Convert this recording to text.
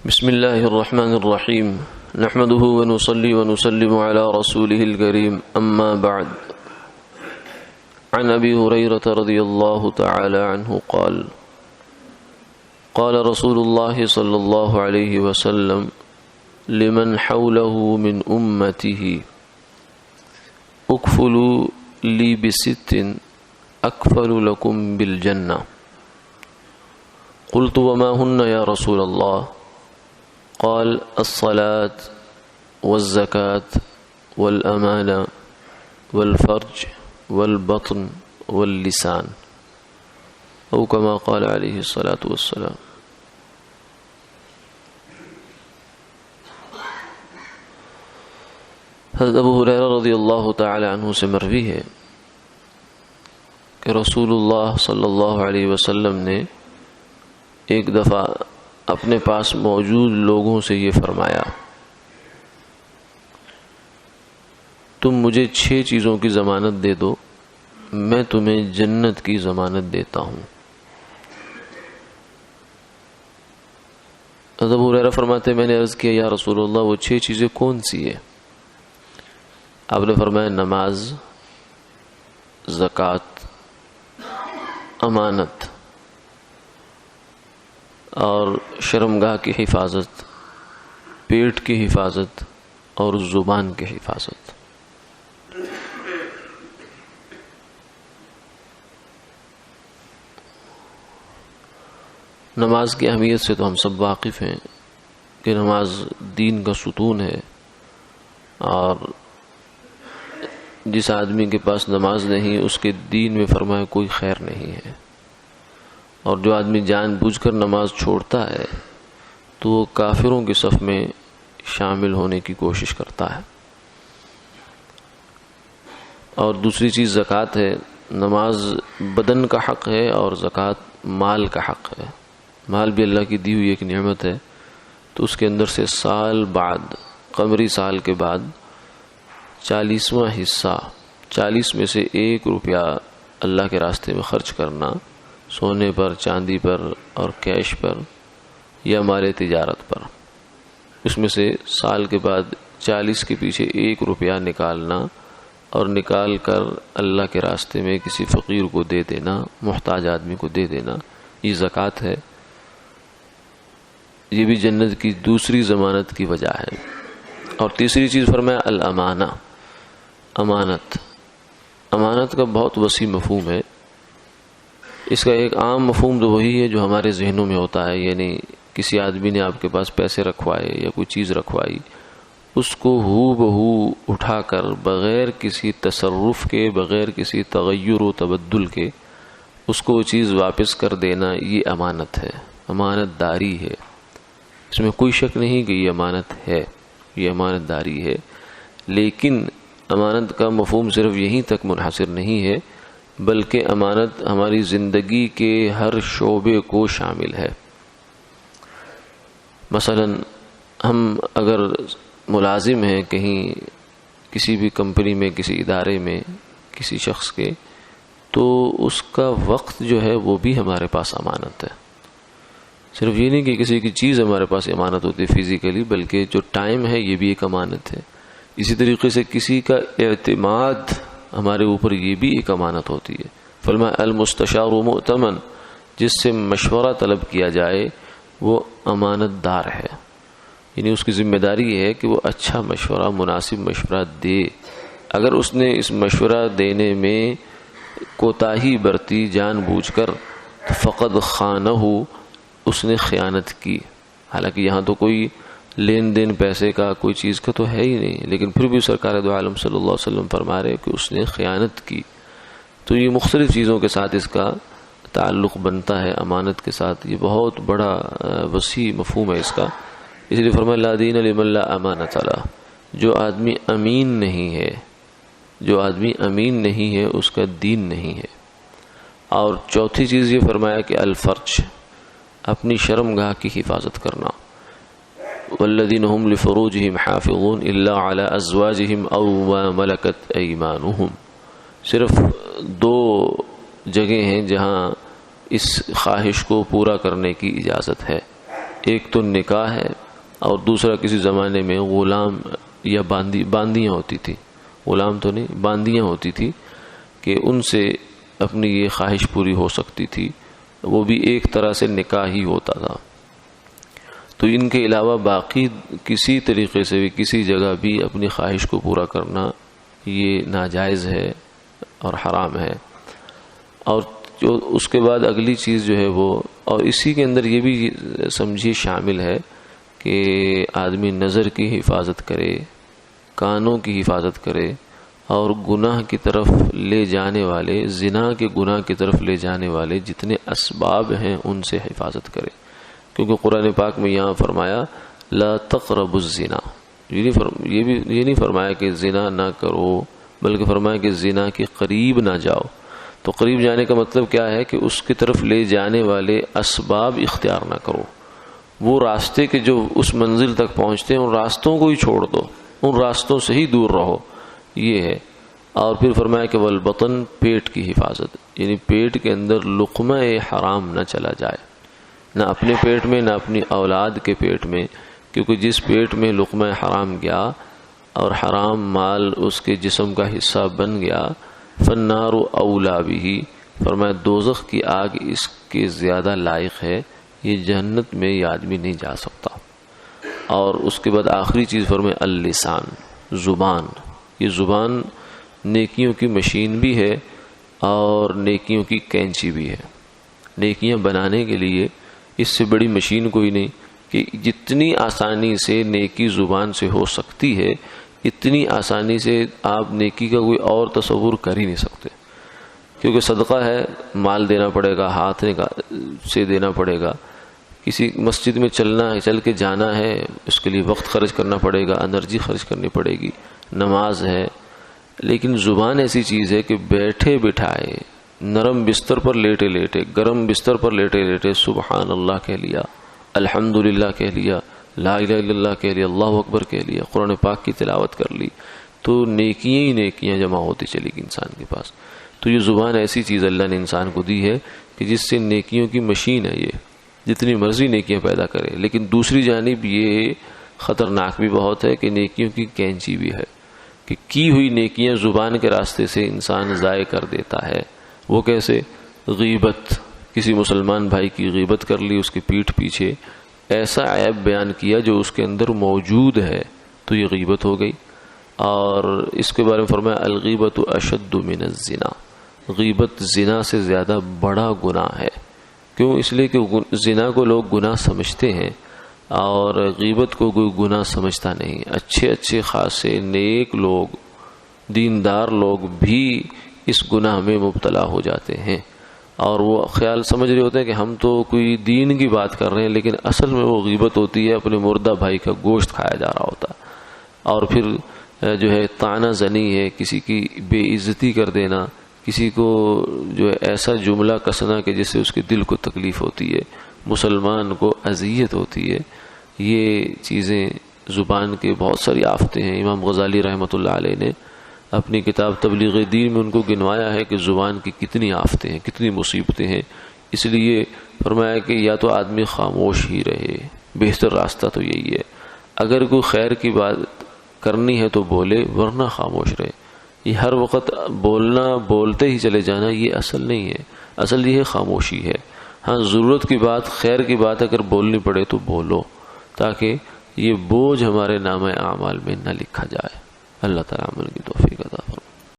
بسم الله الرحمن الرحيم نحمده ونصلي ونسلم على رسوله الكريم أما بعد عن أبي هريرة رضي الله تعالى عنه قال قال رسول الله صلى الله عليه وسلم لمن حوله من أمته اكفلوا لي بست أكفل لكم بالجنة قلت وما هن يا رسول الله قال الصلاة والزكاة والأمانة والفرج والبطن واللسان أو كما قال عليه الصلاة والسلام۔ حضرت ابو ہریرہ رضی اللہ تعالی عنہ سے مروی ہے کہ رسول اللہ صلی اللہ علیہ وسلم نے ایک دفعہ اپنے پاس موجود لوگوں سے یہ فرمایا، تم مجھے 6 چیزوں کی ضمانت دے دو، میں تمہیں جنت کی ضمانت دیتا ہوں۔ حضرت ابو ہریرہ فرماتے میں نے عرض کیا یا رسول اللہ وہ 6 چیزیں کون سی ہیں؟ آپ نے فرمایا نماز، زکوٰۃ، امانت اور شرمگاہ کی حفاظت، پیٹ کی حفاظت اور زبان کی حفاظت۔ نماز کی اہمیت سے تو ہم سب واقف ہیں کہ نماز دین کا ستون ہے، اور جس آدمی کے پاس نماز نہیں اس کے دین میں فرمایا کوئی خیر نہیں ہے، اور جو آدمی جان بوجھ کر نماز چھوڑتا ہے تو وہ کافروں کی صف میں شامل ہونے کی کوشش کرتا ہے۔ اور دوسری چیز زکوٰۃ ہے۔ نماز بدن کا حق ہے اور زکوٰۃ مال کا حق ہے۔ مال بھی اللہ کی دی ہوئی ایک نعمت ہے، تو اس کے اندر سے سال بعد، قمری سال کے بعد 40واں حصہ، 40 میں سے 1 روپیہ اللہ کے راستے میں خرچ کرنا، سونے پر، چاندی پر اور کیش پر یا مال تجارت پر، اس میں سے سال کے بعد 40 کے پیچھے 1 روپیہ نکالنا اور نکال کر اللہ کے راستے میں کسی فقیر کو دے دینا، محتاج آدمی کو دے دینا، یہ زکوٰۃ ہے۔ یہ بھی جنت کی دوسری ضمانت کی وجہ ہے۔ اور تیسری چیز فرمایا الامانہ، امانت۔ امانت کا بہت وسیع مفہوم ہے۔ اس کا ایک عام مفہوم تو وہی ہے جو ہمارے ذہنوں میں ہوتا ہے، یعنی کسی آدمی نے آپ کے پاس پیسے رکھوائے یا کوئی چیز رکھوائی، اس کو ہو بہو اٹھا کر بغیر کسی تصرف کے، بغیر کسی تغیر و تبدل کے اس کو وہ چیز واپس کر دینا، یہ امانت ہے، امانت داری ہے۔ اس میں کوئی شک نہیں کہ یہ امانت ہے، یہ امانت داری ہے۔ لیکن امانت کا مفہوم صرف یہیں تک منحصر نہیں ہے، بلکہ امانت ہماری زندگی کے ہر شعبے کو شامل ہے۔ مثلا ہم اگر ملازم ہیں کہیں، کسی بھی کمپنی میں، کسی ادارے میں، کسی شخص کے، تو اس کا وقت جو ہے وہ بھی ہمارے پاس امانت ہے۔ صرف یہ نہیں کہ کسی کی چیز ہمارے پاس امانت ہوتی ہے فزیکلی، بلکہ جو ٹائم ہے یہ بھی ایک امانت ہے۔ اسی طریقے سے کسی کا اعتماد ہمارے اوپر یہ بھی ایک امانت ہوتی ہے۔ فرمایا المستشار مؤتمن، جس سے مشورہ طلب کیا جائے وہ امانت دار ہے، یعنی اس کی ذمہ داری ہے کہ وہ اچھا مشورہ، مناسب مشورہ دے۔ اگر اس نے اس مشورہ دینے میں کوتاہی برتی جان بوجھ کر، فقد خانہ، اس نے خیانت کی۔ حالانکہ یہاں تو کوئی لین دین پیسے کا، کوئی چیز کا تو ہے ہی نہیں، لیکن پھر بھی سرکار دو عالم صلی اللہ علیہ وسلم فرما رہے کہ اس نے خیانت کی۔ تو یہ مختلف چیزوں کے ساتھ اس کا تعلق بنتا ہے، امانت کے ساتھ۔ یہ بہت بڑا وسیع مفہوم ہے اس کا، اس لیے فرمایا لا دین لمن لا امانۃ له، جو آدمی امین نہیں ہے، جو آدمی امین نہیں ہے اس کا دین نہیں ہے۔ اور چوتھی چیز یہ فرمایا کہ الفرج، اپنی شرمگاہ کی حفاظت کرنا۔ والذین هم لفروجهم حافظون الا علی ازواجهم او ما ملکت ایمانهم، صرف 2 جگہیں ہیں جہاں اس خواہش کو پورا کرنے کی اجازت ہے۔ ایک تو نکاح ہے اور دوسرا کسی زمانے میں غلام یا باندیاں ہوتی تھی، غلام تو نہیں، باندیاں ہوتی تھی کہ ان سے اپنی یہ خواہش پوری ہو سکتی تھی، وہ بھی ایک طرح سے نکاح ہی ہوتا تھا۔ تو ان کے علاوہ باقی کسی طریقے سے بھی کسی جگہ بھی اپنی خواہش کو پورا کرنا یہ ناجائز ہے اور حرام ہے۔ اور جو اس کے بعد اگلی چیز جو ہے وہ، اور اسی کے اندر یہ بھی سمجھیے شامل ہے کہ آدمی نظر کی حفاظت کرے، کانوں کی حفاظت کرے، اور گناہ کی طرف لے جانے والے، زنا کے گناہ کی طرف لے جانے والے جتنے اسباب ہیں ان سے حفاظت کرے، کیونکہ قرآن پاک میں یہاں فرمایا لا تقربوا الزنا، یہ نہیں فرمایا کہ زنا نہ کرو، بلکہ فرمایا کہ زنا کے قریب نہ جاؤ۔ تو قریب جانے کا مطلب کیا ہے کہ اس کی طرف لے جانے والے اسباب اختیار نہ کرو، وہ راستے کے جو اس منزل تک پہنچتے ہیں ان راستوں کو ہی چھوڑ دو، ان راستوں سے ہی دور رہو، یہ ہے۔ اور پھر فرمایا کہ والبطن، پیٹ کی حفاظت، یعنی پیٹ کے اندر لقمہ حرام نہ چلا جائے، نہ اپنے پیٹ میں نہ اپنی اولاد کے پیٹ میں، کیونکہ جس پیٹ میں لقمہ حرام گیا اور حرام مال اس کے جسم کا حصہ بن گیا، فالنار اولا بہ، فرمایا دوزخ کی آگ اس کے زیادہ لائق ہے، یہ جہنت میں یہ آدمی نہیں جا سکتا۔ اور اس کے بعد آخری چیز فرمایا اللسان، زبان، یہ زبان نیکیوں کی مشین بھی ہے اور نیکیوں کی کینچی بھی ہے۔ نیکیاں بنانے کے لیے اس سے بڑی مشین کوئی نہیں کہ جتنی آسانی سے نیکی زبان سے ہو سکتی ہے اتنی آسانی سے آپ نیکی کا کوئی اور تصور کر ہی نہیں سکتے، کیونکہ صدقہ ہے، مال دینا پڑے گا، ہاتھ سے دینا پڑے گا، کسی مسجد میں چلنا ہے، چل کے جانا ہے، اس کے لیے وقت خرچ کرنا پڑے گا، انرجی خرچ کرنی پڑے گی، نماز ہے۔ لیکن زبان ایسی چیز ہے کہ بیٹھے بٹھائے، نرم بستر پر لیٹے لیٹے، گرم بستر پر لیٹے لیٹے سبحان اللہ کہہ لیا، الحمدللہ کہہ لیا، لا الہ الا اللہ کہہ لیا، اللہ اکبر کہہ لیا، قرآن پاک کی تلاوت کر لی، تو نیکیاں ہی نیکیاں جمع ہوتی چلی گی انسان کے پاس۔ تو یہ زبان ایسی چیز اللہ نے انسان کو دی ہے کہ جس سے نیکیوں کی مشین ہے، یہ جتنی مرضی نیکیاں پیدا کرے، لیکن دوسری جانب یہ خطرناک بھی بہت ہے کہ نیکیوں کی کینچی بھی ہے، کہ کی ہوئی نیکیاں زبان کے راستے سے انسان ضائع کر دیتا ہے۔ وہ کیسے؟ غیبت، کسی مسلمان بھائی کی غیبت کر لی، اس کی پیٹھ پیچھے ایسا عیب بیان کیا جو اس کے اندر موجود ہے، تو یہ غیبت ہو گئی۔ اور اس کے بارے میں فرمایا الغیبت اشد من الزنا، غیبت زنا سے زیادہ بڑا گناہ ہے۔ کیوں؟ اس لیے کہ زنا کو لوگ گناہ سمجھتے ہیں اور غیبت کو کوئی گناہ سمجھتا نہیں۔ اچھے اچھے خاصے نیک لوگ، دیندار لوگ بھی اس گناہ میں مبتلا ہو جاتے ہیں، اور وہ خیال سمجھ رہے ہوتے ہیں کہ ہم تو کوئی دین کی بات کر رہے ہیں، لیکن اصل میں وہ غیبت ہوتی ہے، اپنے مردہ بھائی کا گوشت کھایا جا رہا ہوتا ہے۔ اور پھر جو ہے طعنہ زنی ہے، کسی کی بے عزتی کر دینا، کسی کو جو ہے ایسا جملہ کسنا کہ جس سے اس کے دل کو تکلیف ہوتی ہے، مسلمان کو اذیت ہوتی ہے۔ یہ چیزیں زبان کے بہت ساری آفتیں ہیں۔ امام غزالی رحمۃ اللہ علیہ نے اپنی کتاب تبلیغ دین میں ان کو گنوایا ہے کہ زبان کی کتنی آفتیں ہیں، کتنی مصیبتیں ہیں۔ اس لیے فرمایا کہ یا تو آدمی خاموش ہی رہے، بہتر راستہ تو یہی ہے۔ اگر کوئی خیر کی بات کرنی ہے تو بولے، ورنہ خاموش رہے۔ یہ ہر وقت بولتے ہی چلے جانا یہ اصل نہیں ہے، اصل یہ خاموشی ہے۔ ہاں ضرورت کی بات، خیر کی بات اگر بولنی پڑے تو بولو، تاکہ یہ بوجھ ہمارے نامہ اعمال میں نہ لکھا جائے۔ اللہ تعالیٰ عمل کی توفیق عطا